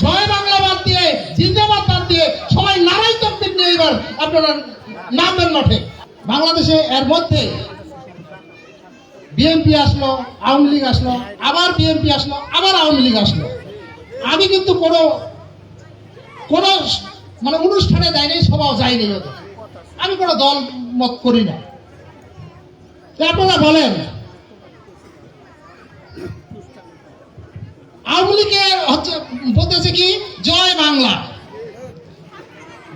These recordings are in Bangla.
জয় বাংলা বাদ দিয়ে, জিন্দাবাদ বাদ দিয়ে সবাই নারাই তাকবীর নিয়ে এবার আপনারা নামবেন মাঠে। বাংলাদেশে এর মধ্যে বিএনপি আসলো, আওয়ামী লীগ আসলো, আবার বিএনপি আসলো, আবার আওয়ামী লীগ আসলো। আমি কিন্তু কোনো মানে অনুষ্ঠানে যাইনি, সবাও যাইনি, আমি কোনো দল মত করি না। আপনারা বলেন আওয়ামী লীগে হচ্ছে বলতেছে কি জয় বাংলা,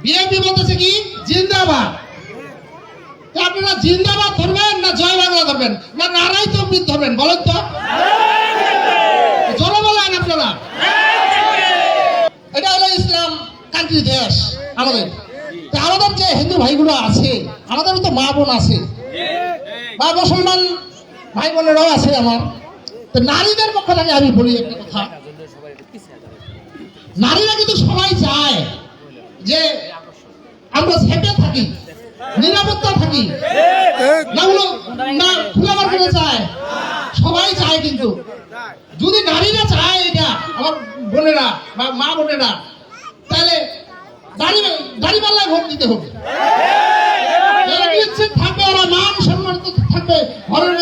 বিএনপি বলতেছে কি জিন্দাবাদ। আপনারা জিন্দাবাদ ধরবেন না জয় বাংলা ধরবেন না নারাই তাকবীর ধরবেন বলেন তো? জোরে বলেন আপনারা। এটা হলো ইসলাম কান্ট্রি দেশ আমাদের। আমাদের যে হিন্দু ভাইগুলো আছে, আমাদের তো মা বোন আছে বা মুসলমান ভাই বোনেরাও আছে আমার। তো নারীদের পক্ষ থেকে আমি বলি একটা কথা, নারীরা কিন্তু সবাই চায় যে আমরা সেফে থাকি, নিরাপত্তা থাকি, না খোলাবার করে চায়, সবাই চায়। কিন্তু যদি নারীরা চায় এটা, আমার বোনেরা বা মা বোনেরা, তাহলে দাড়িপাল্লায় ভোট দিতে হবে। থাকবে, ওরা মান সম্মান থাকবে, ঘরের